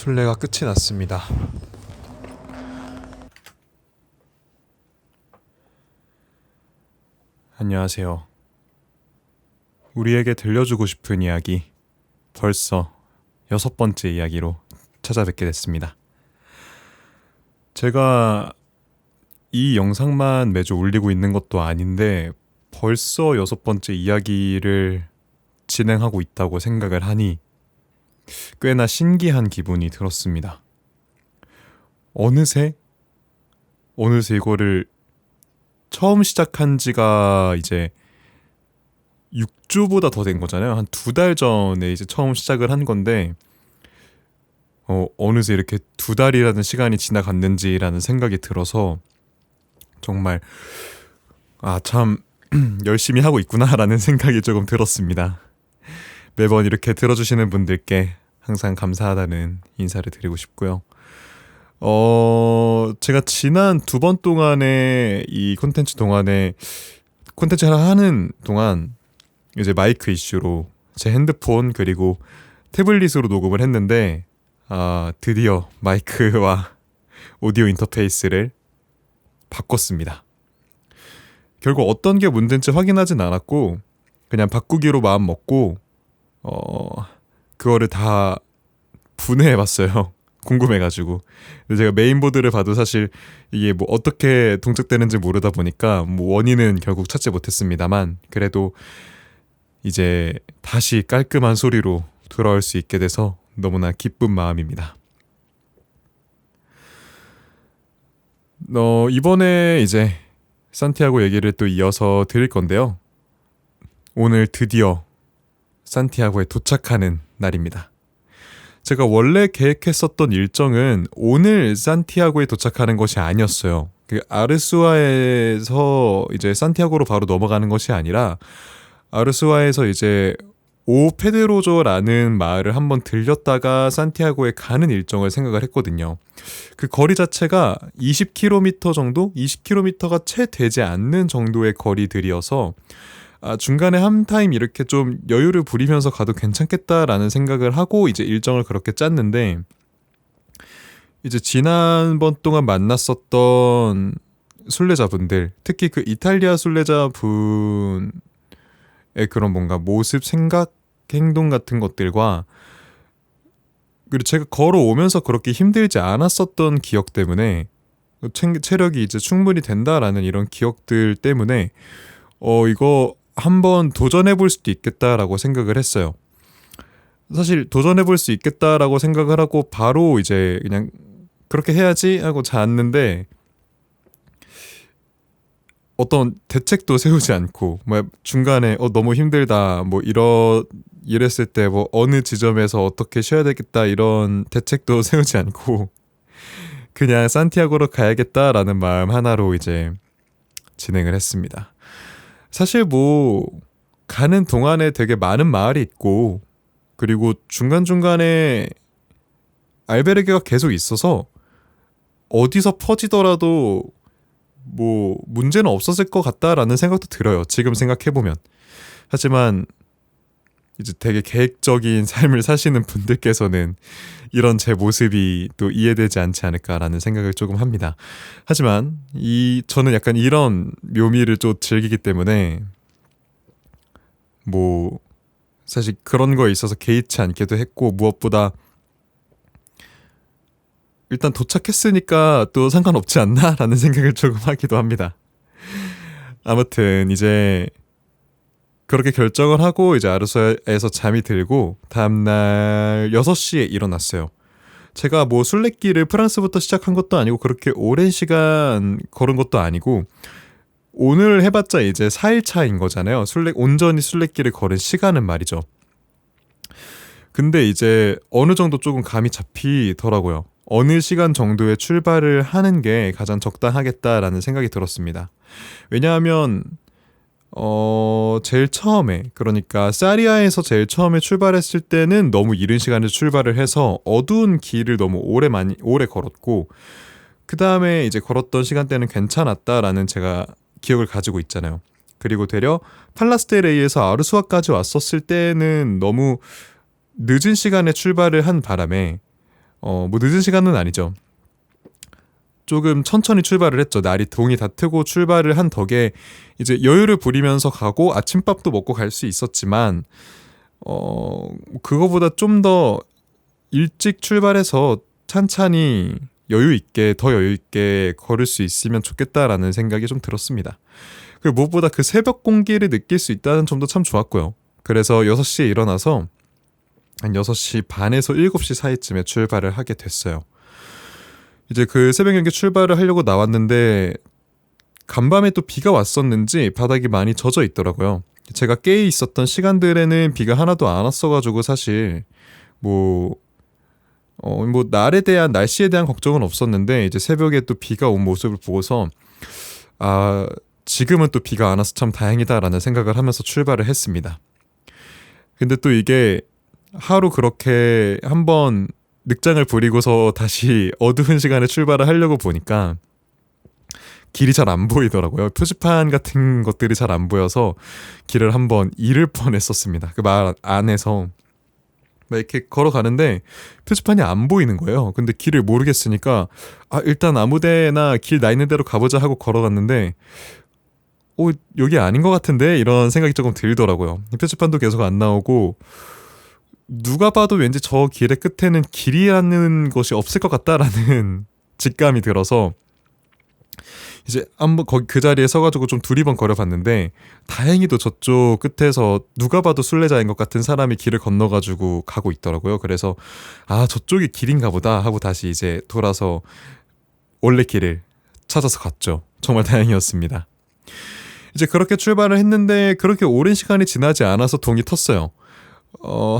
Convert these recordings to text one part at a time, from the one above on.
순례가 끝이 났습니다. 안녕하세요. 우리에게 들려주고 싶은 이야기, 벌써 6번째 이야기로 찾아뵙게 됐습니다. 제가 이 영상만 매주 올리고 있는 것도 아닌데 벌써 6번째 이야기를 진행하고 있다고 생각을 하니 꽤나 신기한 기분이 들었습니다. 어느새 이거를 처음 시작한 지가 이제 6주보다 더 된 거잖아요. 한 2달 전에 이제 처음 시작을 한 건데 어느새 이렇게 2달이라는 시간이 지나갔는지라는 생각이 들어서 정말 참 열심히 하고 있구나라는 생각이 조금 들었습니다. 매번 이렇게 들어주시는 분들께 항상 감사하다는 인사를 드리고 싶고요. 제가 지난 2번 동안에 이 콘텐츠를 하는 동안 이제 마이크 이슈로 제 핸드폰 그리고 태블릿으로 녹음을 했는데 드디어 마이크와 오디오 인터페이스를 바꿨습니다. 결국 어떤 게 문제인지 확인하진 않았고 그냥 바꾸기로 마음 먹고 그거를 다 분해해봤어요. 궁금해가지고. 근데 제가 메인보드를 봐도 사실 이게 뭐 어떻게 동작되는지 모르다 보니까 뭐 원인은 결국 찾지 못했습니다만 그래도 이제 다시 깔끔한 소리로 돌아올 수 있게 돼서 너무나 기쁜 마음입니다. 이번에 이제 산티아고 얘기를 또 이어서 드릴 건데요. 오늘 드디어 산티아고에 도착하는 날입니다. 제가 원래 계획했었던 일정은 오늘 산티아고에 도착하는 것이 아니었어요. 그 아르수아에서 이제 산티아고로 바로 넘어가는 것이 아니라 아르수아에서 이제 오 페드로조라는 마을을 한번 들렸다가 산티아고에 가는 일정을 생각을 했거든요. 그 거리 자체가 20km 정도? 20km가 채 되지 않는 정도의 거리들이어서 중간에 한 타임 이렇게 좀 여유를 부리면서 가도 괜찮겠다라는 생각을 하고 이제 일정을 그렇게 짰는데 이제 지난번 동안 만났었던 순례자분들, 특히 그 이탈리아 순례자분의 그런 뭔가 모습, 생각, 행동 같은 것들과 그리고 제가 걸어오면서 그렇게 힘들지 않았었던 기억 때문에 체력이 이제 충분히 된다라는 이런 기억들 때문에 이거 한번 도전해볼 수도 있겠다라고 생각을 했어요. 사실 도전해볼 수 있겠다라고 생각을 하고 바로 이제 그냥 그렇게 해야지 하고 잤는데 어떤 대책도 세우지 않고 중간에 너무 힘들다 이랬을 때 어느 지점에서 어떻게 쉬어야 되겠다 이런 대책도 세우지 않고 그냥 산티아고로 가야겠다라는 마음 하나로 이제 진행을 했습니다. 사실 가는 동안에 되게 많은 마을이 있고 그리고 중간중간에 알베르게가 계속 있어서 어디서 퍼지더라도 문제는 없었을 것 같다라는 생각도 들어요. 지금 생각해보면. 하지만 이제 되게 계획적인 삶을 사시는 분들께서는 이런 제 모습이 또 이해되지 않지 않을까라는 생각을 조금 합니다. 하지만 저는 약간 이런 묘미를 좀 즐기기 때문에 사실 그런 거에 있어서 개의치 않기도 했고 무엇보다 일단 도착했으니까 또 상관없지 않나라는 생각을 조금 하기도 합니다. 아무튼 이제 그렇게 결정을 하고 이제 아르수아에서 잠이 들고 다음날 6시에 일어났어요. 제가 순례길을 프랑스부터 시작한 것도 아니고 그렇게 오랜 시간 걸은 것도 아니고 오늘 해봤자 이제 4일 차인 거잖아요. 온전히 순례길을 걸은 시간은 말이죠. 근데 이제 어느 정도 조금 감이 잡히더라고요. 어느 시간 정도에 출발을 하는 게 가장 적당하겠다라는 생각이 들었습니다. 왜냐하면 제일 처음에 그러니까 사리아에서 제일 처음에 출발했을 때는 너무 이른 시간에 출발을 해서 어두운 길을 너무 오래 걸었고 그 다음에 이제 걸었던 시간대는 괜찮았다라는 제가 기억을 가지고 있잖아요. 그리고 되려 팔라스테레이에서 아르수아까지 왔었을 때는 너무 늦은 시간에 출발을 한 바람에 뭐 늦은 시간은 아니죠. 조금 천천히 출발을 했죠. 날이 동이 다 트고 출발을 한 덕에 이제 여유를 부리면서 가고 아침밥도 먹고 갈 수 있었지만 그거보다 좀 더 일찍 출발해서 찬찬히 더 여유 있게 걸을 수 있으면 좋겠다라는 생각이 좀 들었습니다. 그리고 무엇보다 그 새벽 공기를 느낄 수 있다는 점도 참 좋았고요. 그래서 6시에 일어나서 한 6시 반에서 7시 사이쯤에 출발을 하게 됐어요. 이제 그 새벽 경기 출발을 하려고 나왔는데 간밤에 또 비가 왔었는지 바닥이 많이 젖어 있더라고요. 제가 깨 있었던 시간들에는 비가 하나도 안 왔어가지고 사실 뭐 날씨에 대한 걱정은 없었는데 이제 새벽에 또 비가 온 모습을 보고서 지금은 또 비가 안 와서 참 다행이다라는 생각을 하면서 출발을 했습니다. 근데 또 이게 하루 그렇게 한번 늑장을 부리고서 다시 어두운 시간에 출발을 하려고 보니까 길이 잘 안 보이더라고요. 표지판 같은 것들이 잘 안 보여서 길을 한번 잃을 뻔했었습니다. 그 말 안에서 막 이렇게 걸어가는데 표지판이 안 보이는 거예요. 근데 길을 모르겠으니까 일단 아무데나 길 나 있는 대로 가보자 하고 걸어갔는데 여기 아닌 것 같은데 이런 생각이 조금 들더라고요. 표지판도 계속 안 나오고 누가 봐도 왠지 저 길의 끝에는 길이라는 것이 없을 것 같다라는 직감이 들어서 이제 한번 거기 그 자리에 서가지고 좀 두리번 걸어봤는데 다행히도 저쪽 끝에서 누가 봐도 순례자인 것 같은 사람이 길을 건너가지고 가고 있더라고요. 그래서 저쪽이 길인가 보다 하고 다시 이제 돌아서 원래 길을 찾아서 갔죠. 정말 다행이었습니다. 이제 그렇게 출발을 했는데 그렇게 오랜 시간이 지나지 않아서 동이 텄어요.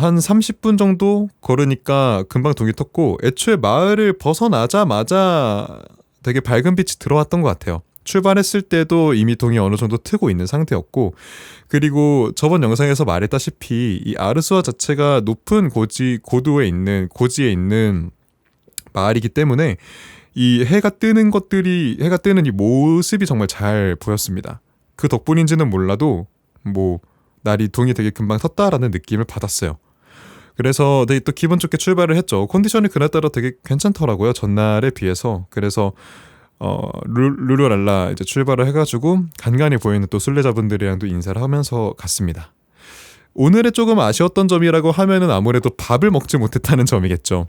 한 30분 정도 걸으니까 금방 동이 텄고 애초에 마을을 벗어나자마자 되게 밝은 빛이 들어왔던 것 같아요. 출발했을 때도 이미 동이 어느 정도 트고 있는 상태였고 그리고 저번 영상에서 말했다시피 이 아르수아 자체가 높은 고지에 있는 마을이기 때문에 이 해가 뜨는 이 모습이 정말 잘 보였습니다. 그 덕분인지는 몰라도 날이 동이 되게 금방 텄다라는 느낌을 받았어요. 그래서 또 기분 좋게 출발을 했죠. 컨디션이 그날따라 되게 괜찮더라고요. 전날에 비해서. 그래서 룰루랄라 이제 출발을 해가지고 간간히 보이는 또 순례자분들이랑도 인사를 하면서 갔습니다. 오늘의 조금 아쉬웠던 점이라고 하면은 아무래도 밥을 먹지 못했다는 점이겠죠.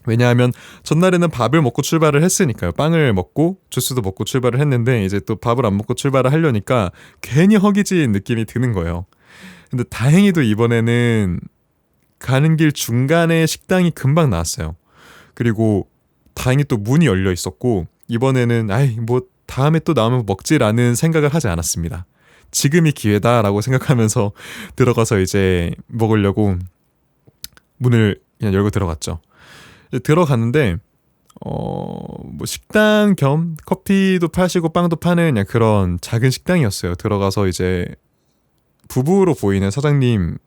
왜냐하면 전날에는 밥을 먹고 출발을 했으니까요. 빵을 먹고 주스도 먹고 출발을 했는데 이제 또 밥을 안 먹고 출발을 하려니까 괜히 허기진 느낌이 드는 거예요. 근데 다행히도 이번에는 가는 길 중간에 식당이 금방 나왔어요. 그리고 다행히 또 문이 열려 있었고 이번에는 다음에 또 나오면 먹지라는 생각을 하지 않았습니다. 지금이 기회다라고 생각하면서 들어가서 이제 먹으려고 문을 그냥 열고 들어갔죠. 들어갔는데 식당 겸 커피도 파시고 빵도 파는 그냥 그런 작은 식당이었어요. 들어가서 이제 부부로 보이는 사장님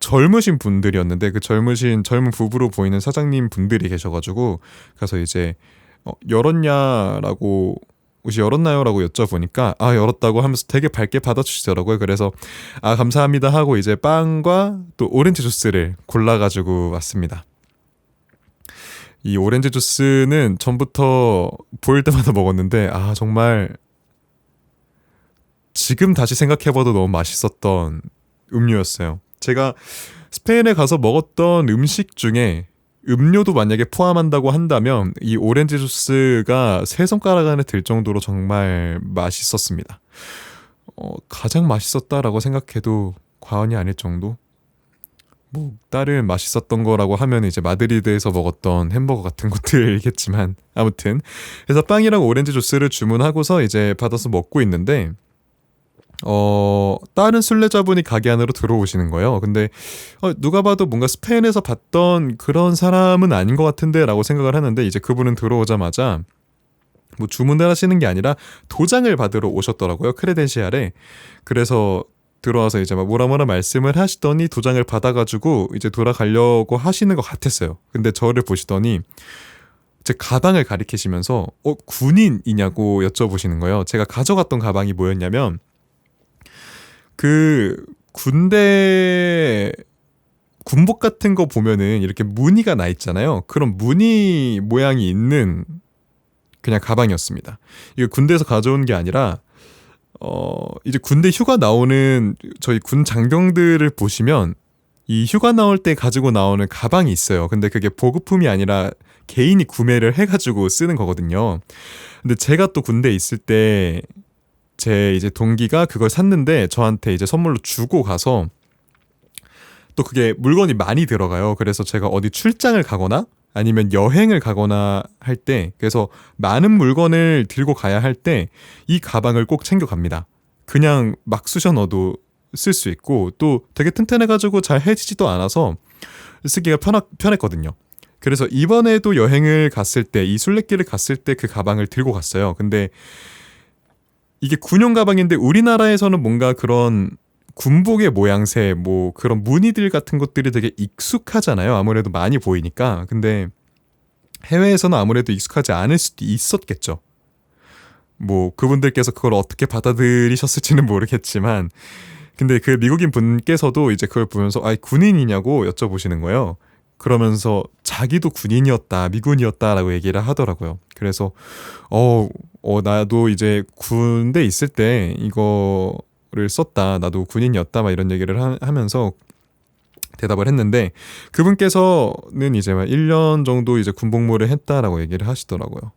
젊으신 분들이었는데 그 젊은 부부로 보이는 사장님 분들이 계셔가지고 가서 이제 옷이 열었나요? 라고 여쭤보니까 열었다고 하면서 되게 밝게 받아주시더라고요. 그래서 감사합니다 하고 이제 빵과 또 오렌지 주스를 골라가지고 왔습니다. 이 오렌지 주스는 전부터 보일 때마다 먹었는데 정말 지금 다시 생각해봐도 너무 맛있었던 음료였어요. 제가 스페인에 가서 먹었던 음식 중에 음료도 만약에 포함한다고 한다면 이 오렌지 주스가 세 손가락 안에 들 정도로 정말 맛있었습니다. 가장 맛있었다라고 생각해도 과언이 아닐 정도? 다른 맛있었던 거라고 하면 이제 마드리드에서 먹었던 햄버거 같은 것들이겠지만 아무튼 그래서 빵이랑 오렌지 주스를 주문하고서 이제 받아서 먹고 있는데 다른 순례자분이 가게 안으로 들어오시는 거예요. 근데 누가 봐도 뭔가 스페인에서 봤던 그런 사람은 아닌 것 같은데 라고 생각을 하는데 이제 그분은 들어오자마자 주문을 하시는 게 아니라 도장을 받으러 오셨더라고요. 크레덴시알에. 그래서 들어와서 이제 뭐라 말씀을 하시더니 도장을 받아가지고 이제 돌아가려고 하시는 것 같았어요. 근데 저를 보시더니 제 가방을 가리키시면서 군인이냐고 여쭤보시는 거예요. 제가 가져갔던 가방이 뭐였냐면 그 군대 군복 같은 거 보면은 이렇게 무늬가 나 있잖아요. 그런 무늬 모양이 있는 그냥 가방이었습니다. 이거 군대에서 가져온 게 아니라 이제 군대 휴가 나오는 저희 군 장병들을 보시면 이 휴가 나올 때 가지고 나오는 가방이 있어요. 근데 그게 보급품이 아니라 개인이 구매를 해가지고 쓰는 거거든요. 근데 제가 또 군대에 있을 때 제 이제 동기가 그걸 샀는데 저한테 이제 선물로 주고 가서 또 그게 물건이 많이 들어가요. 그래서 제가 어디 출장을 가거나 아니면 여행을 가거나 할 때, 그래서 많은 물건을 들고 가야 할 때 이 가방을 꼭 챙겨갑니다. 그냥 막 쑤셔 넣어도 쓸 수 있고 또 되게 튼튼해가지고 잘 해지지도 않아서 쓰기가 편했거든요. 그래서 이번에도 여행을 갔을 때, 이 순례길을 갔을 때 그 가방을 들고 갔어요. 근데 이게 군용 가방인데 우리나라에서는 뭔가 그런 군복의 모양새, 뭐 그런 무늬들 같은 것들이 되게 익숙하잖아요. 아무래도 많이 보이니까. 근데 해외에서는 아무래도 익숙하지 않을 수도 있었겠죠. 뭐 그분들께서 그걸 어떻게 받아들이셨을지는 모르겠지만, 근데 그 미국인 분께서도 이제 그걸 보면서 군인이냐고 여쭤보시는 거예요. 그러면서 자기도 군인이었다, 미군이었다라고 얘기를 하더라고요. 그래서 나도 이제 군대 있을 때 이거를 썼다, 나도 군인이었다, 막 이런 얘기를 하면서 대답을 했는데, 그분께서는 이제 막 1년 정도 이제 군복무를 했다라고 얘기를 하시더라고요.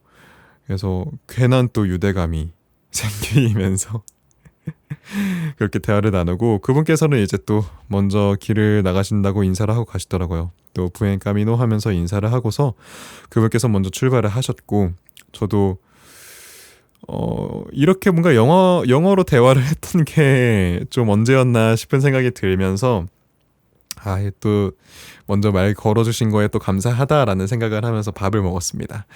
그래서 괜한 또 유대감이 생기면서 그렇게 대화를 나누고, 그분께서는 이제 또 먼저 길을 나가신다고 인사를 하고 가시더라고요. 또 부엔 까미노 하면서 인사를 하고서 그분께서 먼저 출발을 하셨고, 저도 이렇게 뭔가 영어로 대화를 했던 게 좀 언제였나 싶은 생각이 들면서, 또 먼저 말 걸어주신 거에 또 감사하다라는 생각을 하면서 밥을 먹었습니다.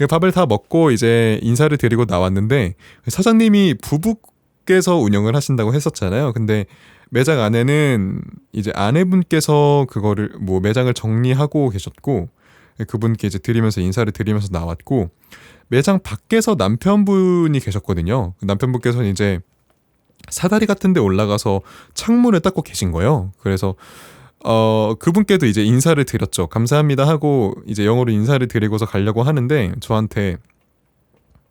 밥을 다 먹고 이제 인사를 드리고 나왔는데, 사장님이 부부께서 운영을 하신다고 했었잖아요. 근데 매장 안에는 이제 아내분께서 그거를 뭐 매장을 정리하고 계셨고, 그분께 이제 드리면서 인사를 드리면서 나왔고, 매장 밖에서 남편분이 계셨거든요. 남편분께서는 이제 사다리 같은 데 올라가서 창문을 닦고 계신 거예요. 그래서 그분께도 이제 인사를 드렸죠. 감사합니다 하고 이제 영어로 인사를 드리고서 가려고 하는데, 저한테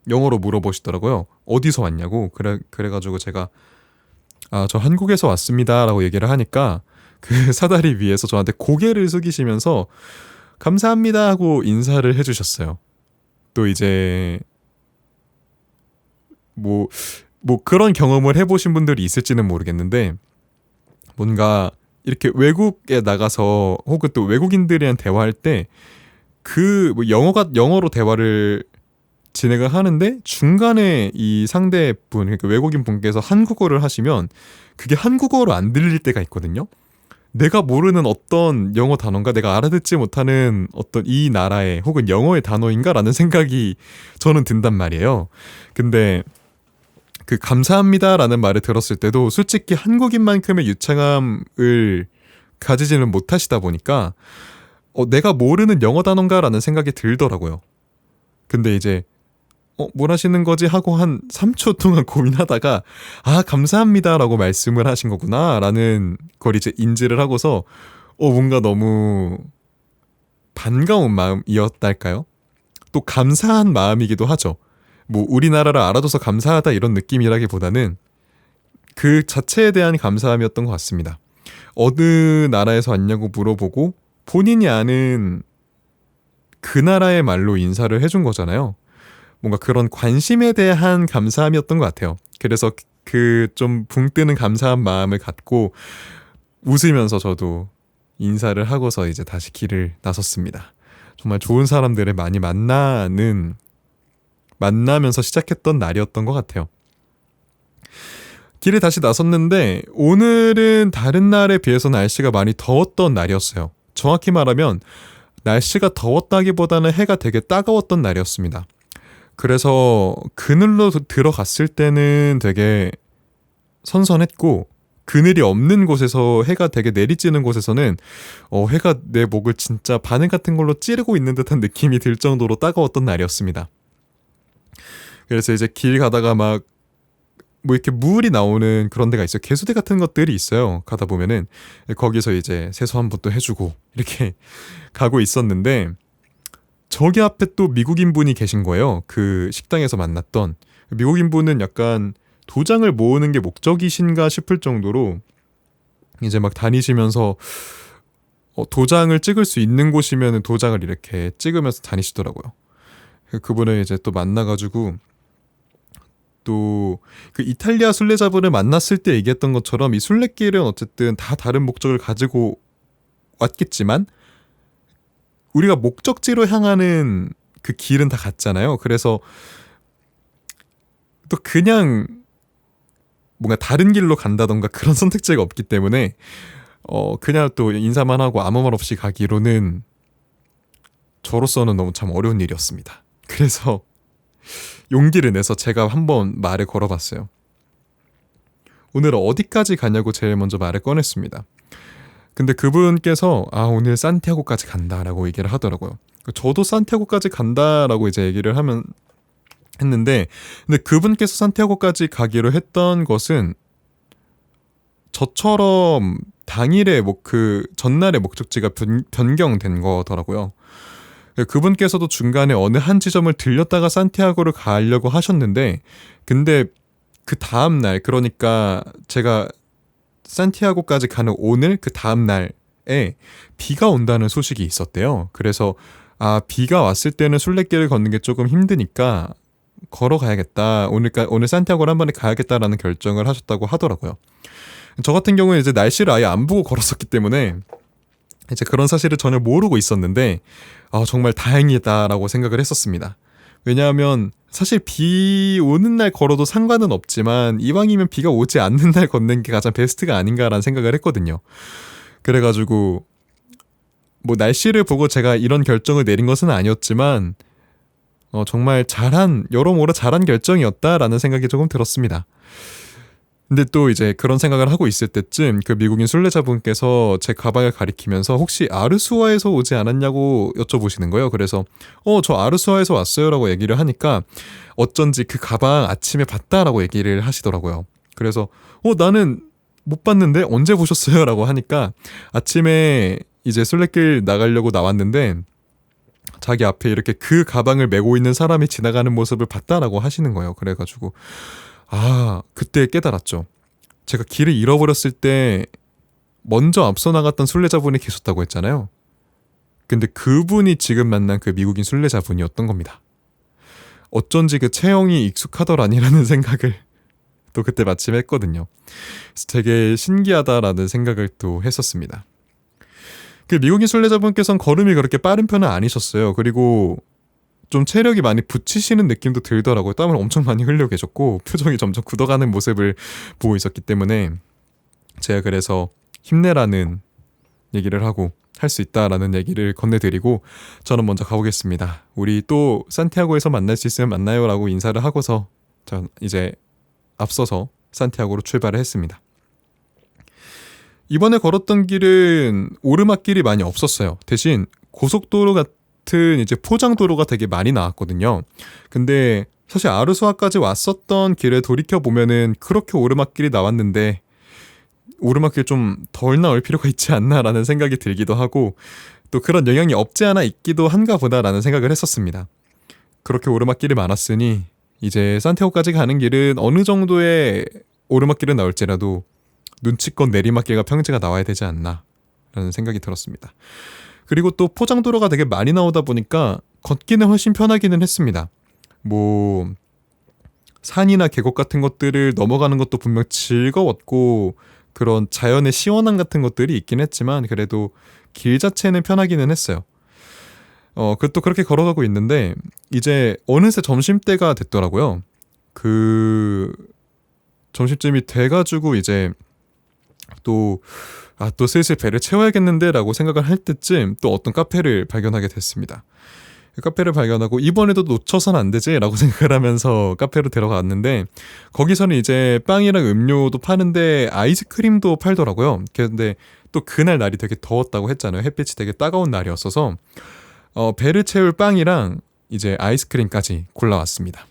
영어로 물어보시더라고요. 어디서 왔냐고. 그래가지고 제가 저 한국에서 왔습니다 라고 얘기를 하니까, 그 사다리 위에서 저한테 고개를 숙이시면서 감사합니다 하고 인사를 해주셨어요. 또 이제 뭐 그런 경험을 해보신 분들이 있을지는 모르겠는데, 뭔가 이렇게 외국에 나가서 혹은 또 외국인들이랑 대화할 때 그 뭐 영어로 대화를 진행을 하는데 중간에 이 상대분, 그러니까 외국인 분께서 한국어를 하시면 그게 한국어로 안 들릴 때가 있거든요. 내가 모르는 어떤 영어 단어인가, 내가 알아듣지 못하는 어떤 이 나라의 혹은 영어의 단어인가 라는 생각이 저는 든단 말이에요. 근데 그 감사합니다라는 말을 들었을 때도 솔직히 한국인만큼의 유창함을 가지지는 못하시다 보니까 내가 모르는 영어 단어인가 라는 생각이 들더라고요. 근데 이제 뭘 하시는 거지 하고 한 3초 동안 고민하다가 감사합니다 라고 말씀을 하신 거구나 라는 걸 이제 인지를 하고서 뭔가 너무 반가운 마음이었달까요? 또 감사한 마음이기도 하죠. 뭐 우리나라를 알아줘서 감사하다 이런 느낌이라기보다는 그 자체에 대한 감사함이었던 것 같습니다. 어느 나라에서 왔냐고 물어보고 본인이 아는 그 나라의 말로 인사를 해준 거잖아요. 뭔가 그런 관심에 대한 감사함이었던 것 같아요. 그래서 그 좀 붕 뜨는 감사한 마음을 갖고 웃으면서 저도 인사를 하고서 이제 다시 길을 나섰습니다. 정말 좋은 사람들을 많이 만나면서 시작했던 날이었던 것 같아요. 길에 다시 나섰는데 오늘은 다른 날에 비해서 날씨가 많이 더웠던 날이었어요. 정확히 말하면 날씨가 더웠다기보다는 해가 되게 따가웠던 날이었습니다. 그래서 그늘로 들어갔을 때는 되게 선선했고, 그늘이 없는 곳에서 해가 되게 내리쬐는 곳에서는 해가 내 목을 진짜 바늘 같은 걸로 찌르고 있는 듯한 느낌이 들 정도로 따가웠던 날이었습니다. 그래서 이제 길 가다가 막 뭐 이렇게 물이 나오는 그런 데가 있어요. 개수대 같은 것들이 있어요. 가다 보면은 거기서 이제 세수 한 번 또 해주고 이렇게 가고 있었는데 저기 앞에 또 미국인 분이 계신 거예요. 그 식당에서 만났던 미국인 분은 약간 도장을 모으는 게 목적이신가 싶을 정도로 이제 막 다니시면서 도장을 찍을 수 있는 곳이면 도장을 이렇게 찍으면서 다니시더라고요. 그분을 이제 또 만나가지고 또 그 이탈리아 순례자분을 만났을 때 얘기했던 것처럼 이 순례길은 어쨌든 다 다른 목적을 가지고 왔겠지만 우리가 목적지로 향하는 그 길은 다 같잖아요. 그래서 또 그냥 뭔가 다른 길로 간다던가 그런 선택지가 없기 때문에 그냥 또 인사만 하고 아무 말 없이 가기로는 저로서는 너무 참 어려운 일이었습니다. 그래서 용기를 내서 제가 한번 말을 걸어봤어요. 오늘 어디까지 가냐고 제일 먼저 말을 꺼냈습니다. 근데 그분께서 오늘 산티아고까지 간다라고 얘기를 하더라고요. 저도 산티아고까지 간다라고 이제 얘기를 했는데 근데 그분께서 산티아고까지 가기로 했던 것은 저처럼 당일에 그 전날의 목적지가 변경된 거더라고요. 그분께서도 중간에 어느 한 지점을 들렸다가 산티아고를 가려고 하셨는데 근데 그 다음날 그러니까 제가 산티아고까지 가는 오늘 그 다음날에 비가 온다는 소식이 있었대요. 그래서 비가 왔을 때는 순례길을 걷는 게 조금 힘드니까 걸어가야겠다. 오늘 산티아고를 한 번에 가야겠다라는 결정을 하셨다고 하더라고요. 저 같은 경우는 이제 날씨를 아예 안 보고 걸었었기 때문에 이제 그런 사실을 전혀 모르고 있었는데 정말 다행이다라고 생각을 했었습니다. 왜냐하면 사실 비 오는 날 걸어도 상관은 없지만 이왕이면 비가 오지 않는 날 걷는 게 가장 베스트가 아닌가라는 생각을 했거든요. 그래가지고 뭐 날씨를 보고 제가 이런 결정을 내린 것은 아니었지만 정말 여러모로 잘한 결정이었다라는 생각이 조금 들었습니다. 근데 또 이제 그런 생각을 하고 있을 때쯤 그 미국인 순례자분께서 제 가방을 가리키면서 혹시 아르수아에서 오지 않았냐고 여쭤보시는 거예요. 그래서 저 아르수아에서 왔어요라고 얘기를 하니까 어쩐지 그 가방 아침에 봤다라고 얘기를 하시더라고요. 그래서 나는 못 봤는데 언제 보셨어요라고 하니까 아침에 이제 순례길 나가려고 나왔는데 자기 앞에 이렇게 그 가방을 메고 있는 사람이 지나가는 모습을 봤다라고 하시는 거예요. 그래가지고 그때 깨달았죠. 제가 길을 잃어버렸을 때 먼저 앞서 나갔던 순례자분이 계셨다고 했잖아요. 근데 그분이 지금 만난 그 미국인 순례자분이었던 겁니다. 어쩐지 그 체형이 익숙하더라니라는 생각을 또 그때 마침 했거든요. 그래서 되게 신기하다라는 생각을 또 했었습니다. 그 미국인 순례자분께서는 걸음이 그렇게 빠른 편은 아니셨어요. 그리고 좀 체력이 많이 붙이시는 느낌도 들더라고요. 땀을 엄청 많이 흘려 계셨고 표정이 점점 굳어가는 모습을 보고 있었기 때문에 제가 그래서 힘내라는 얘기를 하고 할 수 있다라는 얘기를 건네드리고 저는 먼저 가보겠습니다. 우리 또 산티아고에서 만날 수 있으면 만나요 라고 인사를 하고서 전 이제 앞서서 산티아고로 출발을 했습니다. 이번에 걸었던 길은 오르막길이 많이 없었어요. 대신 고속도로 같은 이제 포장도로가 되게 많이 나왔거든요. 근데 사실 아르수아까지 왔었던 길에 돌이켜보면은 그렇게 오르막길이 나왔는데 오르막길 좀 덜 나올 필요가 있지 않나라는 생각이 들기도 하고 또 그런 영향이 없지 않아 있기도 한가 보다라는 생각을 했었습니다. 그렇게 오르막길이 많았으니 이제 산티아고까지 가는 길은 어느 정도의 오르막길은 나올지라도 눈치껏 내리막길과 평지가 나와야 되지 않나 라는 생각이 들었습니다. 그리고 또 포장도로가 되게 많이 나오다 보니까 걷기는 훨씬 편하기는 했습니다. 뭐 산이나 계곡 같은 것들을 넘어가는 것도 분명 즐거웠고 그런 자연의 시원함 같은 것들이 있긴 했지만 그래도 길 자체는 편하기는 했어요. 그것도 그렇게 걸어가고 있는데 이제 어느새 점심때가 됐더라고요. 그 점심쯤이 돼가지고 이제 또 슬슬 배를 채워야겠는데 라고 생각을 할 때쯤 또 어떤 카페를 발견하게 됐습니다. 카페를 발견하고 이번에도 놓쳐선 안 되지 라고 생각을 하면서 카페로 들어갔는데 거기서는 이제 빵이랑 음료도 파는데 아이스크림도 팔더라고요. 근데 또 그날 날이 되게 더웠다고 했잖아요. 햇빛이 되게 따가운 날이었어서 배를 채울 빵이랑 이제 아이스크림까지 골라왔습니다.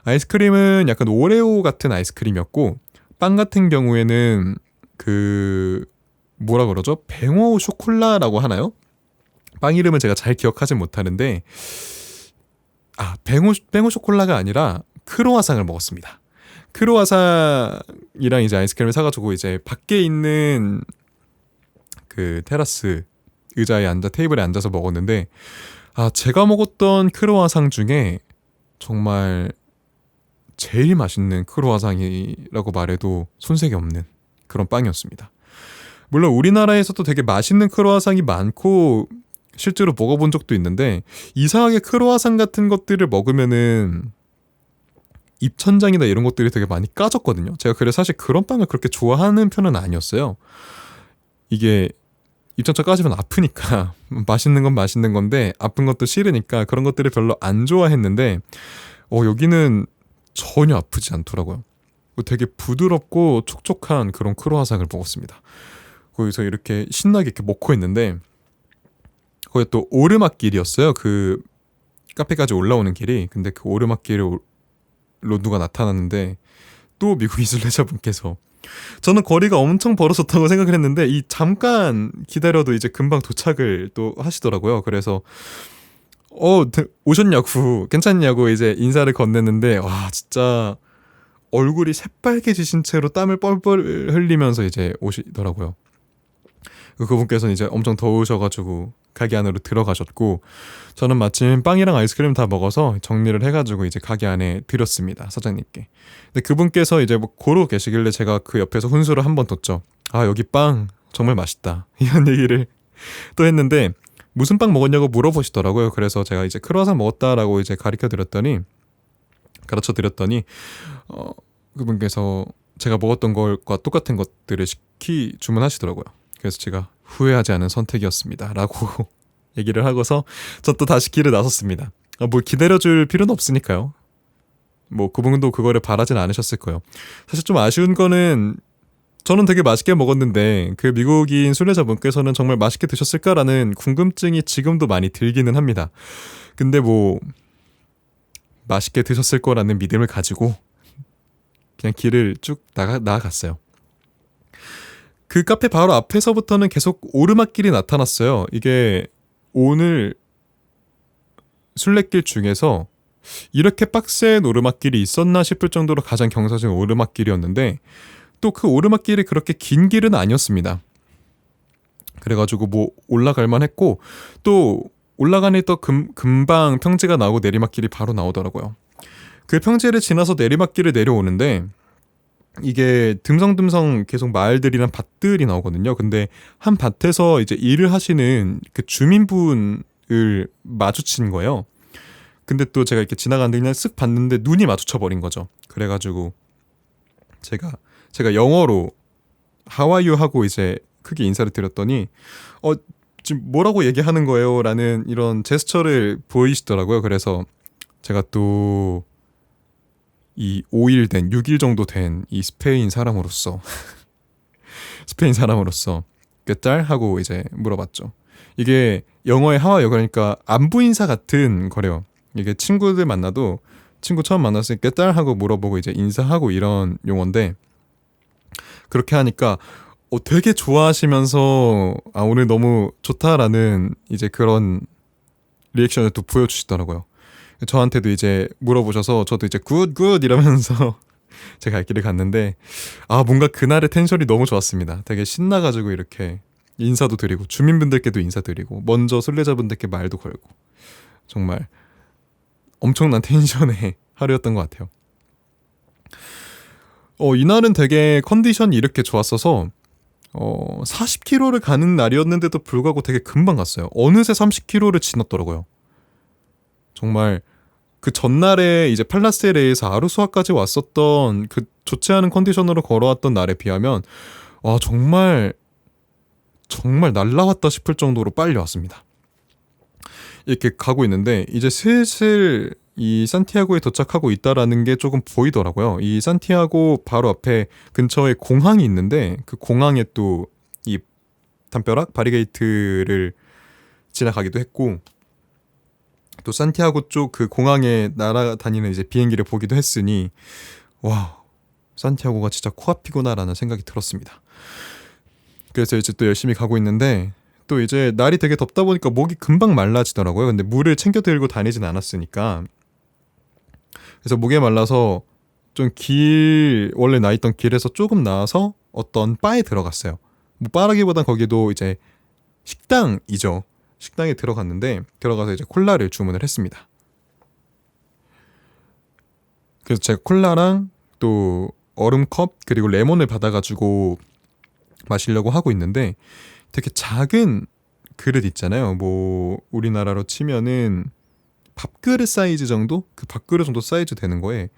아이스크림은 약간 오레오 같은 아이스크림이었고, 빵 같은 경우에는 그 뭐라 그러죠? 뱅오 쇼콜라라고 하나요? 빵 이름은 제가 잘 기억하진 못하는데, 뱅오 쇼콜라가 아니라 크로와상을 먹었습니다. 크로와상이랑 이제 아이스크림을 사가지고 이제 밖에 있는 그 테라스 의자에 테이블에 앉아서 먹었는데, 제가 먹었던 크로와상 중에 정말 제일 맛있는 크로와상이라고 말해도 손색이 없는 그런 빵이었습니다. 물론 우리나라에서도 되게 맛있는 크로와상이 많고 실제로 먹어본 적도 있는데, 이상하게 크로와상 같은 것들을 먹으면은 입천장이나 이런 것들이 되게 많이 까졌거든요. 제가 그래서 사실 그런 빵을 그렇게 좋아하는 편은 아니었어요. 이게 입천장 까지면 아프니까 맛있는 건 맛있는 건데 아픈 것도 싫으니까 그런 것들을 별로 안 좋아했는데, 여기는 전혀 아프지 않더라고요. 되게 부드럽고 촉촉한 그런 크로와상을 먹었습니다. 거기서 이렇게 신나게 이렇게 먹고 있는데, 거기 또 오르막길이었어요. 그 카페까지 올라오는 길이. 근데 그 오르막길로 누가 나타났는데, 또 미국인 순례자분께서, 저는 거리가 엄청 벌어졌다고 생각을 했는데 이 잠깐 기다려도 이제 금방 도착을 또 하시더라고요. 그래서 오셨냐고, 괜찮냐고 이제 인사를 건넸는데, 와 진짜 얼굴이 새빨개지신 채로 땀을 뻘뻘 흘리면서 이제 오시더라고요. 그분께서는 이제 엄청 더우셔가지고 가게 안으로 들어가셨고, 저는 마침 빵이랑 아이스크림 다 먹어서 정리를 해가지고 이제 가게 안에 드렸습니다, 사장님께. 근데 그분께서 이제 뭐 고르고 계시길래 제가 그 옆에서 훈수를 한 번 뒀죠. 여기 빵 정말 맛있다 이런 얘기를 또 했는데, 무슨 빵 먹었냐고 물어보시더라고요. 그래서 제가 이제 크루아상 먹었다라고 이제 가르쳐 드렸더니 그분께서 제가 먹었던 것과 똑같은 것들을 주문하시더라고요. 그래서 제가 후회하지 않은 선택이었습니다 라고 얘기를 하고서 전 또 다시 길을 나섰습니다. 뭘 기다려줄 필요는 없으니까요. 뭐 그분도 그거를 바라진 않으셨을 거예요. 사실 좀 아쉬운 거는, 저는 되게 맛있게 먹었는데 그 미국인 순례자분께서는 정말 맛있게 드셨을까라는 궁금증이 지금도 많이 들기는 합니다. 근데 뭐 맛있게 드셨을 거라는 믿음을 가지고 그냥 길을 쭉 나아갔어요. 그 카페 바로 앞에서부터는 계속 오르막길이 나타났어요. 이게 오늘 순례길 중에서 이렇게 빡센 오르막길이 있었나 싶을 정도로 가장 경사진 오르막길이었는데, 또 그 오르막길이 그렇게 긴 길은 아니었습니다. 그래가지고 뭐 올라갈만 했고, 또 올라가니 또 금방 평지가 나오고 내리막길이 바로 나오더라고요. 그 평지를 지나서 내리막길을 내려오는데, 이게 듬성듬성 계속 마을들이랑 밭들이 나오거든요. 근데 한 밭에서 이제 일을 하시는 그 주민분을 마주친 거예요. 근데 또 제가 이렇게 지나가는데 그냥 쓱 봤는데 눈이 마주쳐버린 거죠. 그래가지고 제가 영어로 How are you 하고 이제 크게 인사를 드렸더니 지금 뭐라고 얘기하는 거예요? 라는 이런 제스처를 보이시더라고요. 그래서 제가 또 이 5일 된 6일 정도 된 이 스페인 사람으로서 몇 달? 하고 이제 물어봤죠. 이게 영어의 하와이어, 그러니까 안부 인사 같은 거래요. 이게 친구들 만나도 친구 처음 만났을 때 몇 달? 하고 물어보고 이제 인사하고 이런 용어인데, 그렇게 하니까 되게 좋아하시면서 오늘 너무 좋다라는 이제 그런 리액션을 또 보여주시더라고요. 저한테도 이제 물어보셔서 저도 이제 굿 이러면서 제가 갈 길을 갔는데, 뭔가 그날의 텐션이 너무 좋았습니다. 되게 신나가지고 이렇게 인사도 드리고 주민분들께도 인사드리고 먼저 순례자분들께 말도 걸고, 정말 엄청난 텐션의 하루였던 것 같아요. 이날은 되게 컨디션이 이렇게 좋았어서 40km를 가는 날이었는데도 불구하고 되게 금방 갔어요. 어느새 30km를 지났더라고요. 정말 그 전날에 이제 팔라스레이에서 아루수아까지 왔었던 그 좋지 않은 컨디션으로 걸어왔던 날에 비하면 정말 날라왔다 싶을 정도로 빨리 왔습니다. 이렇게 가고 있는데 이제 슬슬 이 산티아고에 도착하고 있다라는 게 조금 보이더라고요. 이 산티아고 바로 앞에 근처에 공항이 있는데, 그 공항에 또 이 담벼락 바리게이트를 지나가기도 했고, 또 산티아고 쪽 그 공항에 날아다니는 이제 비행기를 보기도 했으니 와, 산티아고가 진짜 코앞이구나라는 생각이 들었습니다. 그래서 이제 또 열심히 가고 있는데 또 이제 날이 되게 덥다 보니까 목이 금방 말라지더라고요. 근데 물을 챙겨 들고 다니진 않았으니까. 그래서 목에 말라서 좀 원래 나 있던 길에서 조금 나와서 어떤 바에 들어갔어요. 뭐 바라기보단 거기도 이제 식당이죠. 식당에 들어가서 이제 콜라를 주문을 했습니다. 그래서 제가 콜라랑 또 얼음컵 그리고 레몬을 받아가지고 마시려고 하고 있는데 되게 작은 그릇 있잖아요. 뭐 우리나라로 치면은 밥그릇 사이즈 정도? 그 밥그릇 정도 사이즈 되는 거에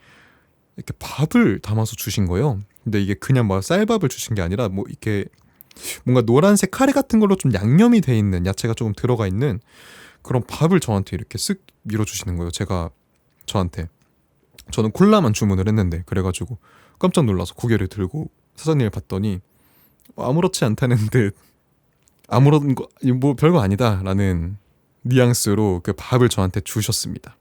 이렇게 밥을 담아서 주신 거예요. 근데 이게 그냥 뭐 쌀밥을 주신 게 아니라 뭐 이렇게 뭔가 노란색 카레 같은 걸로 좀 양념이 돼 있는, 야채가 조금 들어가 있는 그런 밥을 저한테 이렇게 쓱 밀어주시는 거예요. 저는 콜라만 주문을 했는데, 그래가지고 깜짝 놀라서 고개를 들고 사장님을 봤더니 아무렇지 않다는 듯 아무런 거 뭐 별거 아니다라는 뉘앙스로 그 밥을 저한테 주셨습니다.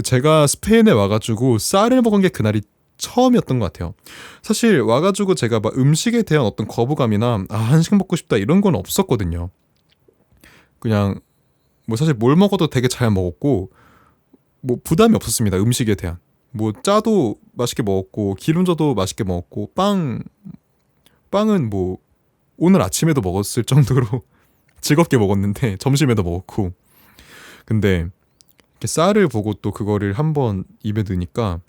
제가 스페인에 와가지고 쌀을 먹은 게 그날이 처음이었던 것 같아요. 사실 와가지고 제가 막 음식에 대한 어떤 거부감이나 한식 먹고 싶다 이런 건 없었거든요. 그냥 뭐 사실 뭘 먹어도 되게 잘 먹었고 뭐 부담이 없었습니다. 음식에 대한 뭐 짜도 맛있게 먹었고 기름져도 맛있게 먹었고 빵은 뭐 오늘 아침에도 먹었을 정도로 즐겁게 먹었는데 점심에도 먹었고. 근데 이렇게 쌀을 보고 또 그거를 한번 입에 넣으니까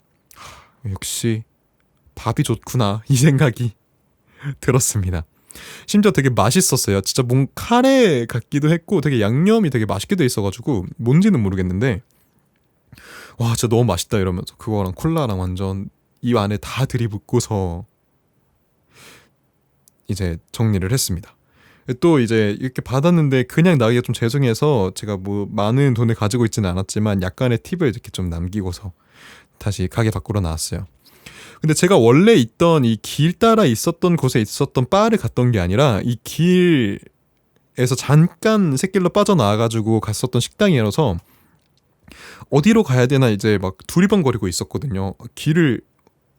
역시 밥이 좋구나 이 생각이 들었습니다. 심지어 되게 맛있었어요. 진짜 뭔 카레 같기도 했고 되게 양념이 되게 맛있게 돼 있어가지고 뭔지는 모르겠는데 와 진짜 너무 맛있다 이러면서 그거랑 콜라랑 완전 입 안에 다 들이붓고서 이제 정리를 했습니다. 또 이제 이렇게 받았는데 그냥 나기가 좀 죄송해서 제가 뭐 많은 돈을 가지고 있지는 않았지만 약간의 팁을 이렇게 좀 남기고서 다시 가게 밖으로 나왔어요. 근데 제가 원래 있던 이 길 따라 있었던 곳에 있었던 바를 갔던 게 아니라 이 길에서 잠깐 샛길로 빠져나와가지고 갔었던 식당이라서 어디로 가야 되나 이제 막 두리번거리고 있었거든요. 길을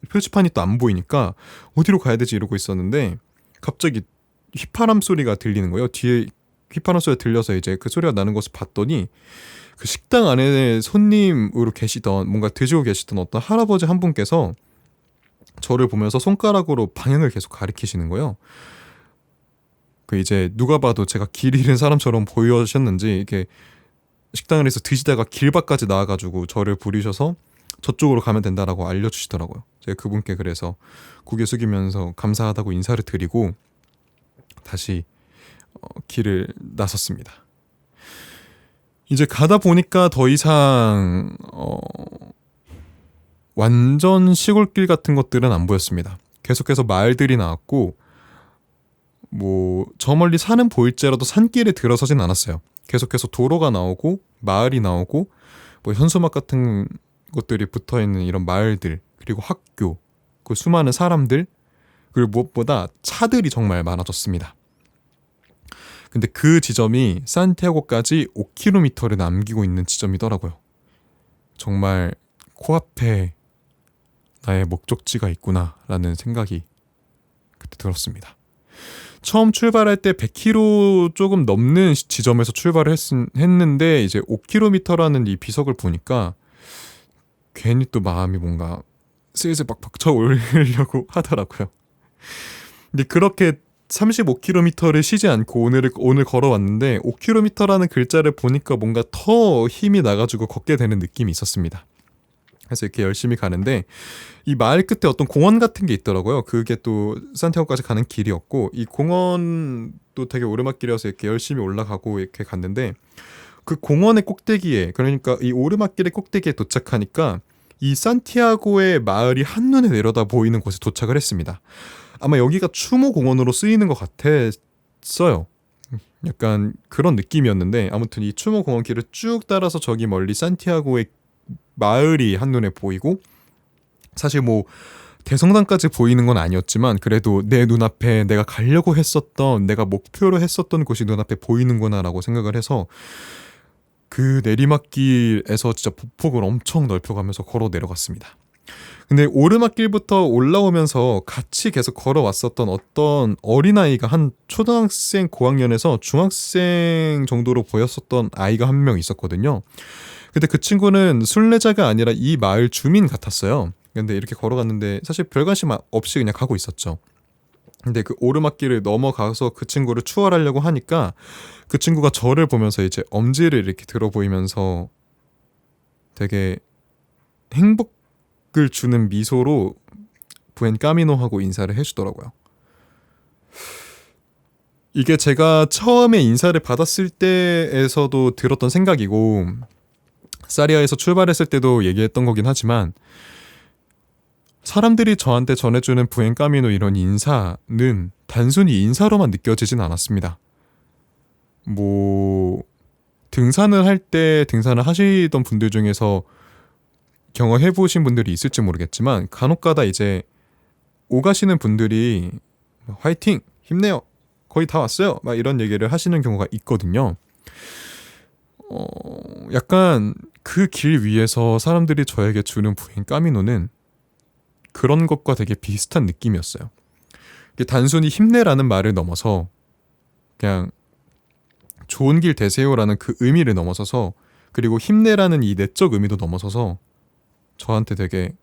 표지판이 또 안 보이니까 어디로 가야 되지 이러고 있었는데 갑자기 휘파람 소리가 들리는 거예요. 뒤에 휘파람 소리가 들려서 이제 그 소리가 나는 것을 봤더니 그 식당 안에 손님으로 계시던 뭔가 드시고 계시던 어떤 할아버지 한 분께서 저를 보면서 손가락으로 방향을 계속 가리키시는 거예요. 그 이제 누가 봐도 제가 길 잃은 사람처럼 보이셨는지 이렇게 식당 안에서 드시다가 길 밖까지 나와가지고 저를 부르셔서 저쪽으로 가면 된다라고 알려주시더라고요. 제가 그분께 그래서 고개 숙이면서 감사하다고 인사를 드리고 다시 길을 나섰습니다. 이제 가다 보니까 더 이상 완전 시골길 같은 것들은 안 보였습니다. 계속해서 마을들이 나왔고 뭐 저 멀리 산은 보일지라도 산길에 들어서진 않았어요. 계속해서 도로가 나오고 마을이 나오고 뭐 현수막 같은 것들이 붙어있는 이런 마을들, 그리고 학교, 그 수많은 사람들, 그리고 무엇보다 차들이 정말 많아졌습니다. 근데 그 지점이 산티아고까지 5km를 남기고 있는 지점이더라고요. 정말 코앞에 나의 목적지가 있구나 라는 생각이 그때 들었습니다. 처음 출발할 때 100km 조금 넘는 지점에서 출발을 했는데 이제 5km라는 이 비석을 보니까 괜히 또 마음이 뭔가 슬슬 막 벅차오르려고 하더라고요. 근데 그렇게 35km를 쉬지 않고 오늘 걸어왔는데 5km라는 글자를 보니까 뭔가 더 힘이 나가지고 걷게 되는 느낌이 있었습니다. 그래서 이렇게 열심히 가는데 이 마을 끝에 어떤 공원 같은 게 있더라고요. 그게 또 산티아고까지 가는 길이었고 이 공원도 되게 오르막길이어서 이렇게 열심히 올라가고 이렇게 갔는데 그 공원의 꼭대기에, 그러니까 이 오르막길의 꼭대기에 도착하니까 이 산티아고의 마을이 한눈에 내려다 보이는 곳에 도착을 했습니다. 아마 여기가 추모공원으로 쓰이는 것 같았어요. 약간 그런 느낌이었는데 아무튼 이 추모공원 길을 쭉 따라서 저기 멀리 산티아고의 마을이 한눈에 보이고, 사실 뭐 대성당까지 보이는 건 아니었지만 그래도 내 눈앞에 내가 가려고 했었던, 내가 목표로 했었던 곳이 눈앞에 보이는구나 라고 생각을 해서 그 내리막길에서 진짜 보폭을 엄청 넓혀가면서 걸어 내려갔습니다. 근데 오르막길부터 올라오면서 같이 계속 걸어왔었던 어떤 어린아이가 한 초등학생 고학년에서 중학생 정도로 보였었던 아이가 한 명 있었거든요. 근데 그 친구는 순례자가 아니라 이 마을 주민 같았어요. 근데 이렇게 걸어갔는데 사실 별 관심 없이 그냥 가고 있었죠. 근데 그 오르막길을 넘어가서 그 친구를 추월하려고 하니까 그 친구가 저를 보면서 이제 엄지를 이렇게 들어 보이면서 되게 행복을 주는 미소로 부엔 까미노하고 인사를 해주더라고요. 이게 제가 처음에 인사를 받았을 때에서도 들었던 생각이고 사리아에서 출발했을 때도 얘기했던 거긴 하지만 사람들이 저한테 전해주는 부엔 까미노 이런 인사는 단순히 인사로만 느껴지진 않았습니다. 뭐 등산을 할 때 등산을 하시던 분들 중에서 경험해보신 분들이 있을지 모르겠지만 간혹가다 이제 오가시는 분들이 화이팅! 힘내요! 거의 다 왔어요! 막 이런 얘기를 하시는 경우가 있거든요. 약간 그 길 위에서 사람들이 저에게 주는 부엔 까미노는 그런 것과 되게 비슷한 느낌이었어요. 단순히 힘내라는 말을 넘어서 그냥 좋은 길 되세요라는 그 의미를 넘어서서 그리고 힘내라는 이 내적 의미도 넘어서서 저한테 되게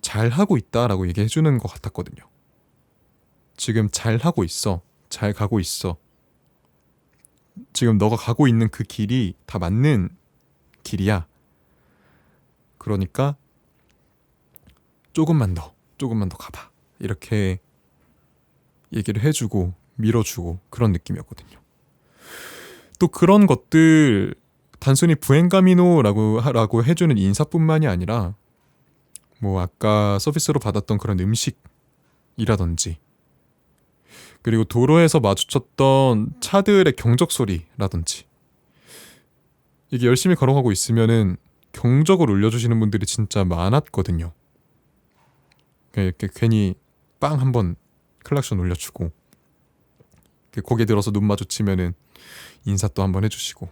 잘하고 있다라고 얘기해 주는 것 같았거든요. 지금 잘하고 있어. 잘 가고 있어. 지금 너가 가고 있는 그 길이 다 맞는 길이야. 그러니까 조금만 더 가봐. 이렇게 얘기를 해주고 밀어주고 그런 느낌이었거든요. 또 그런 것들 단순히 부엔가미노라고 해주는 인사뿐만이 아니라 뭐 아까 서비스로 받았던 그런 음식이라든지 그리고 도로에서 마주쳤던 차들의 경적 소리라든지 이게 열심히 걸어가고 있으면은 경적을 울려주시는 분들이 진짜 많았거든요. 이렇게 괜히 빵 한번 클락션 울려주고 고개 들어서 눈 마주치면은 인사 또 한번 해주시고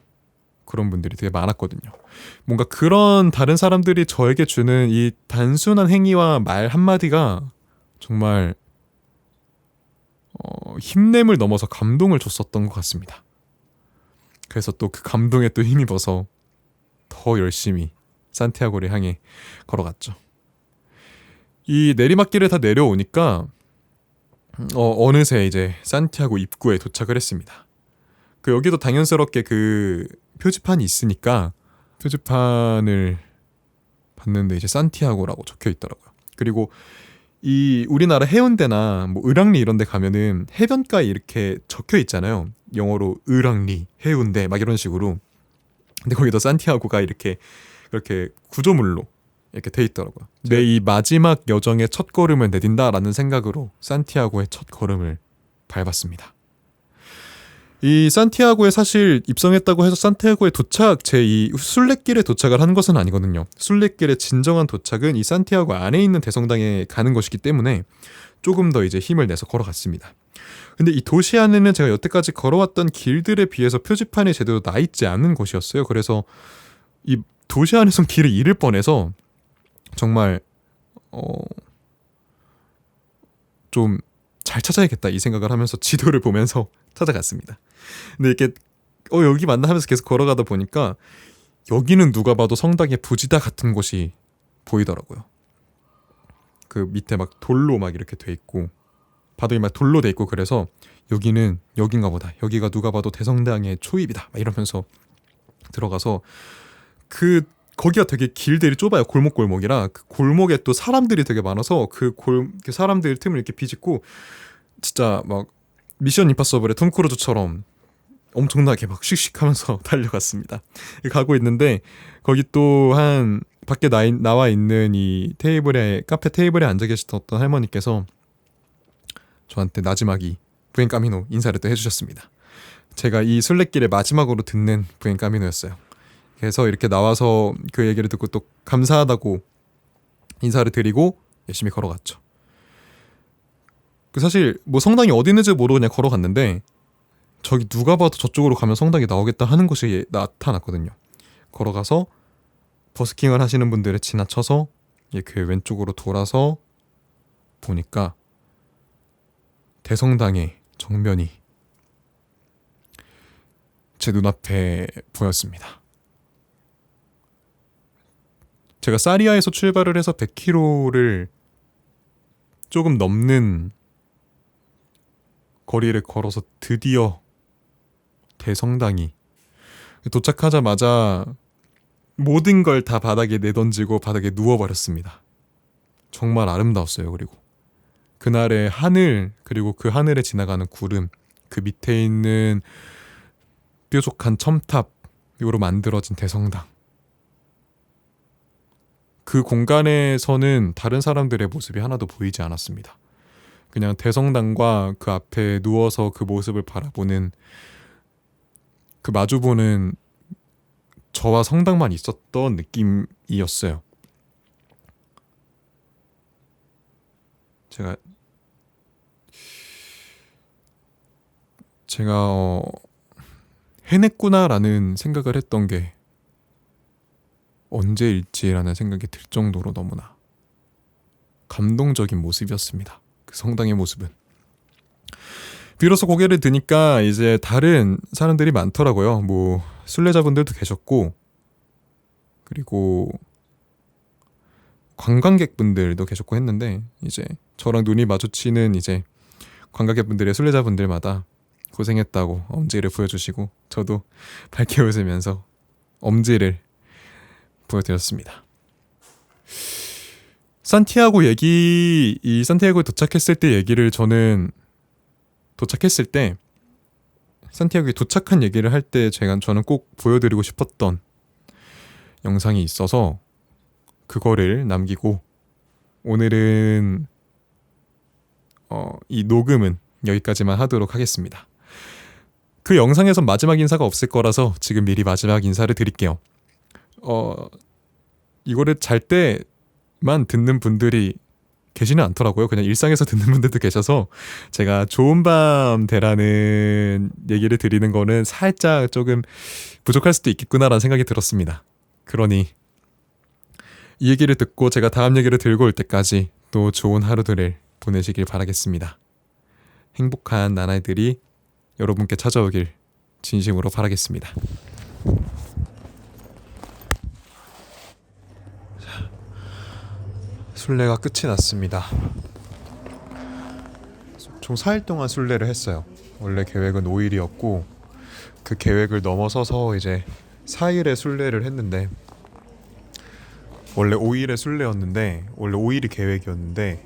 그런 분들이 되게 많았거든요. 뭔가 그런 다른 사람들이 저에게 주는 이 단순한 행위와 말 한마디가 정말 힘냄을 넘어서 감동을 줬었던 것 같습니다. 그래서 또 그 감동에 또 힘입어서 더 열심히 산티아고를 향해 걸어갔죠. 이 내리막길을 다 내려오니까 어느새 이제 산티아고 입구에 도착을 했습니다. 여기도 당연스럽게 그 표지판이 있으니까 표지판을 봤는데 이제 산티아고라고 적혀 있더라고요. 그리고 이 우리나라 해운대나 뭐 을왕리 이런 데 가면은 해변가에 이렇게 적혀 있잖아요. 영어로 을왕리, 해운대 막 이런 식으로. 근데 거기도 산티아고가 이렇게 그렇게 구조물로 이렇게 돼 있더라고요. 내 이 마지막 여정의 첫 걸음을 내딘다라는 생각으로 산티아고의 첫 걸음을 밟았습니다. 이 산티아고에 사실 입성했다고 해서 산티아고에 제 이 순례길에 도착을 한 것은 아니거든요. 순례길의 진정한 도착은 이 산티아고 안에 있는 대성당에 가는 것이기 때문에 조금 더 이제 힘을 내서 걸어갔습니다. 근데 이 도시 안에는 제가 여태까지 걸어왔던 길들에 비해서 표지판이 제대로 나 있지 않은 곳이었어요. 그래서 이 도시 안에선 길을 잃을 뻔해서 정말 좀 잘 찾아야겠다 이 생각을 하면서 지도를 보면서 찾아갔습니다. 근데 이렇게 여기 맞나 하면서 계속 걸어가다 보니까 여기는 누가 봐도 성당의 부지다 같은 곳이 보이더라고요. 그 밑에 막 돌로 막 이렇게 돼 있고 바닥이 막 돌로 돼 있고 그래서 여기는 여긴가 보다. 여기가 누가 봐도 대성당의 초입이다. 막 이러면서 들어가서 거기가 되게 길들이 좁아요. 골목골목이라 그 골목에 또 사람들이 되게 많아서 그 사람들 틈을 이렇게 비집고 진짜 막 미션 임파서블의 톰 크루즈처럼 엄청나게 막 씩씩하면서 달려갔습니다. 가고 있는데 거기 또 한 밖에 나와 있는 이 카페 테이블에 앉아 계시던 어떤 할머니께서 저한테 나지막이 부엔 까미노 인사를 또 해주셨습니다. 제가 이 순례길에 마지막으로 듣는 부엔 까미노였어요. 그래서 이렇게 나와서 그 얘기를 듣고 또 감사하다고 인사를 드리고 열심히 걸어갔죠. 사실 뭐 성당이 어디 있는지 모르고 그냥 걸어갔는데 저기 누가 봐도 저쪽으로 가면 성당이 나오겠다 하는 곳이 나타났거든요. 걸어가서 버스킹을 하시는 분들을 지나쳐서 그 왼쪽으로 돌아서 보니까 대성당의 정면이 제 눈앞에 보였습니다. 제가 사리아에서 출발을 해서 100km를 조금 넘는 거리를 걸어서 드디어 대성당이, 도착하자마자 모든 걸 다 바닥에 내던지고 바닥에 누워버렸습니다. 정말 아름다웠어요. 그리고 그날의 하늘, 그리고 그 하늘에 지나가는 구름, 그 밑에 있는 뾰족한 첨탑으로 만들어진 대성당, 그 공간에서는 다른 사람들의 모습이 하나도 보이지 않았습니다. 그냥 대성당과 그 앞에 누워서 그 모습을 바라보는, 그 마주보는 저와 성당만 있었던 느낌이었어요. 제가 해냈구나라는 생각을 했던 게 언제일지라는 생각이 들 정도로 너무나 감동적인 모습이었습니다. 그 성당의 모습은. 비로소 고개를 드니까 이제 다른 사람들이 많더라고요. 뭐 순례자분들도 계셨고, 그리고 관광객분들도 계셨고 했는데, 이제 저랑 눈이 마주치는 이제 관광객분들의 순례자분들마다 고생했다고 엄지를 보여주시고, 저도 밝게 웃으면서 엄지를 보여드렸습니다. 이 산티아고에 도착했을 때 얘기를 산티아고에 도착한 얘기를 할 때 저는 꼭 보여드리고 싶었던 영상이 있어서 그거를 남기고, 오늘은 이 녹음은 여기까지만 하도록 하겠습니다. 그 영상에서 마지막 인사가 없을 거라서 지금 미리 마지막 인사를 드릴게요. 이거를 잘 때만 듣는 분들이 계시는 않더라고요. 그냥 일상에서 듣는 분들도 계셔서 제가 좋은 밤 되라는 얘기를 드리는 거는 살짝 조금 부족할 수도 있겠구나라는 생각이 들었습니다. 그러니 이 얘기를 듣고 제가 다음 얘기를 들고 올 때까지 또 좋은 하루들을 보내시길 바라겠습니다. 행복한 나날들이 여러분께 찾아오길 진심으로 바라겠습니다. 순례가 끝이 났습니다. 총 4일 동안 순례를 했어요. 원래 계획은 5일이었고 그 계획을 넘어서서 이제 4일의 순례를 했는데, 원래 5일의 순례였는데, 원래 5일이 계획이었는데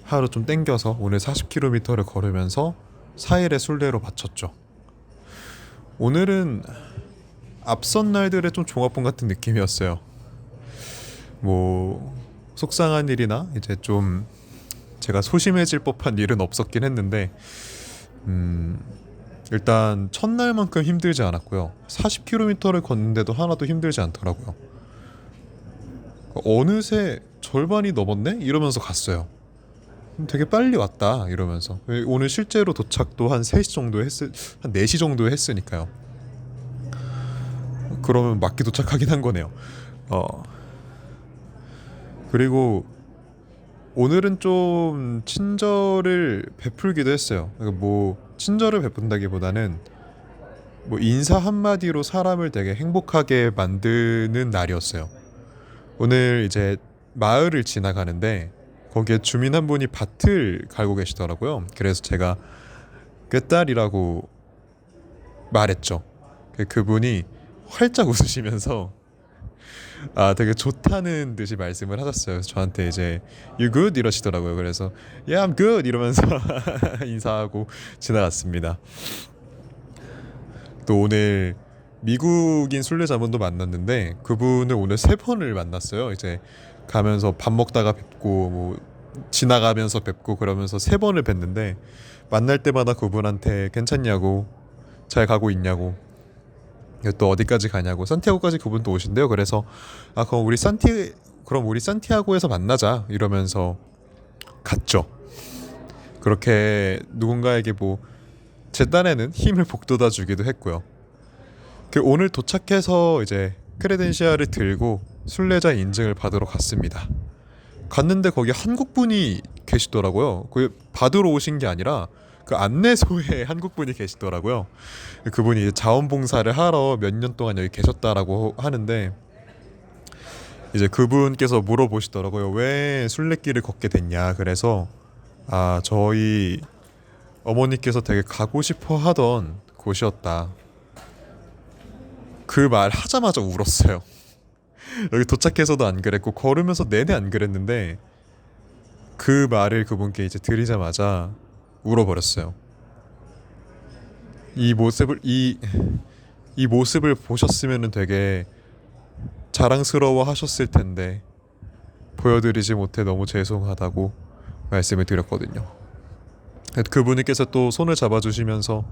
하루 좀 땡겨서 오늘 40km를 걸으면서 4일의 순례로 마쳤죠. 오늘은 앞선 날들의 좀 종합본 같은 느낌이었어요. 뭐 속상한 일이나 이제 좀 제가 소심해질 법한 일은 없었긴 했는데, 일단 첫날만큼 힘들지 않았고요. 40km를 걷는데도 하나도 힘들지 않더라고요. 어느새 절반이 넘었네? 이러면서 갔어요. 되게 빨리 왔다 이러면서. 오늘 실제로 도착도 한 3시 정도 한 4시 정도 했으니까요. 그러면 맞게 도착하긴 한 거네요. 그리고 오늘은 좀 친절을 베풀기도 했어요. 그러니까 뭐 친절을 베푼다기보다는 뭐 인사 한마디로 사람을 되게 행복하게 만드는 날이었어요. 오늘 이제 마을을 지나가는데 거기에 주민 한 분이 밭을 갈고 계시더라고요. 그래서 제가 꾀딸이라고 말했죠. 그분이 활짝 웃으시면서 되게 좋다는 듯이 말씀을 하셨어요. 그래서 저한테 이제 You good? 이러시더라고요. 그래서 Yeah, I'm good 이러면서 인사하고 지나갔습니다. 또 오늘 미국인 순례자분도 만났는데 그분을 오늘 3번을 만났어요. 이제 가면서 밥 먹다가 뵙고 뭐 지나가면서 뵙고 그러면서 3번을 뵀는데, 만날 때마다 그분한테 괜찮냐고, 잘 가고 있냐고, 또 어디까지 가냐고, 산티아고까지 그분도 오신대요. 그래서 그럼 우리 산티아고에서 만나자 이러면서 갔죠. 그렇게 누군가에게 뭐 제 딴에는 힘을 북돋아 주기도 했고요. 오늘 도착해서 이제 크레덴시알을 들고 순례자 인증을 받으러 갔습니다. 갔는데 거기 한국분이 계시더라고요. 그 받으러 오신 게 아니라 그 안내소에 한국분이 계시더라고요. 그분이 자원봉사를 하러 몇 년 동안 여기 계셨다라고 하는데, 이제 그분께서 물어보시더라고요. 왜 순례길을 걷게 됐냐. 그래서 저희 어머니께서 되게 가고 싶어 하던 곳이었다. 그 말 하자마자 울었어요. 여기 도착해서도 안 그랬고 걸으면서 내내 안 그랬는데 그 말을 그분께 이제 드리자마자 울어버렸어요. 이 모습을 보셨으면 되게 자랑스러워 하셨을 텐데 보여드리지 못해 너무 죄송하다고 말씀을 드렸거든요. 그분께서 또 손을 잡아주시면서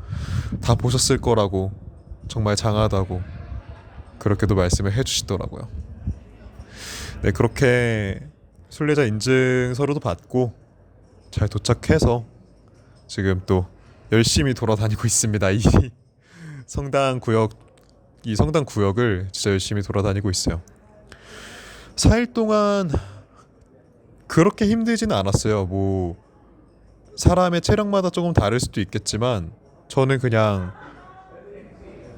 다 보셨을 거라고, 정말 장하다고 그렇게도 말씀을 해주시더라고요. 네, 그렇게 순례자 인증서로도 받고 잘 도착해서 지금 또 열심히 돌아다니고 있습니다. 성당 구역을 진짜 열심히 돌아다니고 있어요. 4일 동안 그렇게 힘들지는 않았어요. 뭐 사람의 체력마다 조금 다를 수도 있겠지만 저는 그냥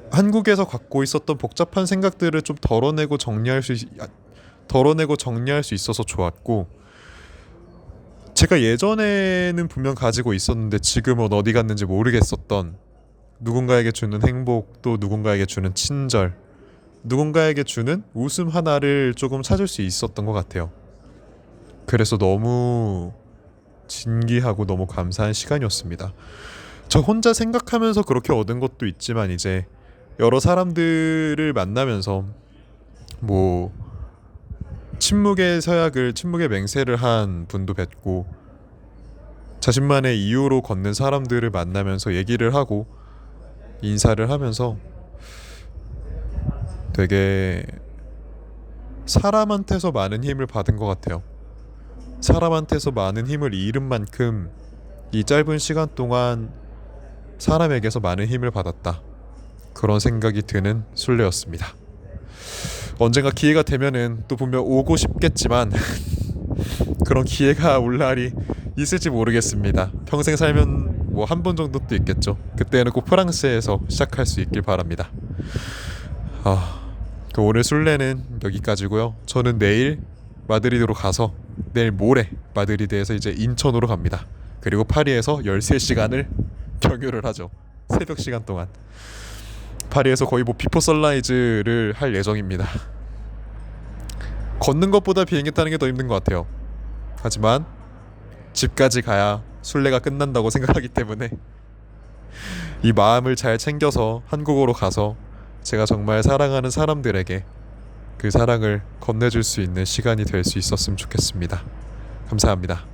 한국에서 갖고 있었던 복잡한 생각들을 좀 덜어내고 정리할 수 있어서 좋았고, 제가 예전에는 분명 가지고 있었는데 지금은 어디 갔는지 모르겠었던 누군가에게 주는 행복, 또 누군가에게 주는 친절, 누군가에게 주는 웃음 하나를 조금 찾을 수 있었던 것 같아요. 그래서 너무 진기하고 너무 감사한 시간이었습니다. 저 혼자 생각하면서 그렇게 얻은 것도 있지만 이제 여러 사람들을 만나면서 뭐 침묵의 맹세를 한 분도 뵙고, 자신만의 이유로 걷는 사람들을 만나면서 얘기를 하고 인사를 하면서 되게 사람한테서 많은 힘을 받은 것 같아요. 사람한테서 많은 힘을 잃은 만큼 이 짧은 시간 동안 사람에게서 많은 힘을 받았다, 그런 생각이 드는 순례였습니다. 언젠가 기회가 되면은 또 분명 오고 싶겠지만 그런 기회가 올 날이 있을지 모르겠습니다. 평생 살면 뭐 한 번 정도 또 있겠죠. 그때는 꼭 프랑스에서 시작할 수 있길 바랍니다. 오늘 순례는 여기까지고요. 저는 내일 마드리드로 가서 내일 모레 마드리드에서 이제 인천으로 갑니다. 그리고 파리에서 13시간을 경유를 하죠. 새벽 시간 동안 파리에서 거의 뭐 비포 선라이즈를 할 예정입니다. 걷는 것보다 비행기 타는 게 더 힘든 것 같아요. 하지만 집까지 가야 순례가 끝난다고 생각하기 때문에 이 마음을 잘 챙겨서 한국으로 가서 제가 정말 사랑하는 사람들에게 그 사랑을 건네줄 수 있는 시간이 될 수 있었으면 좋겠습니다. 감사합니다.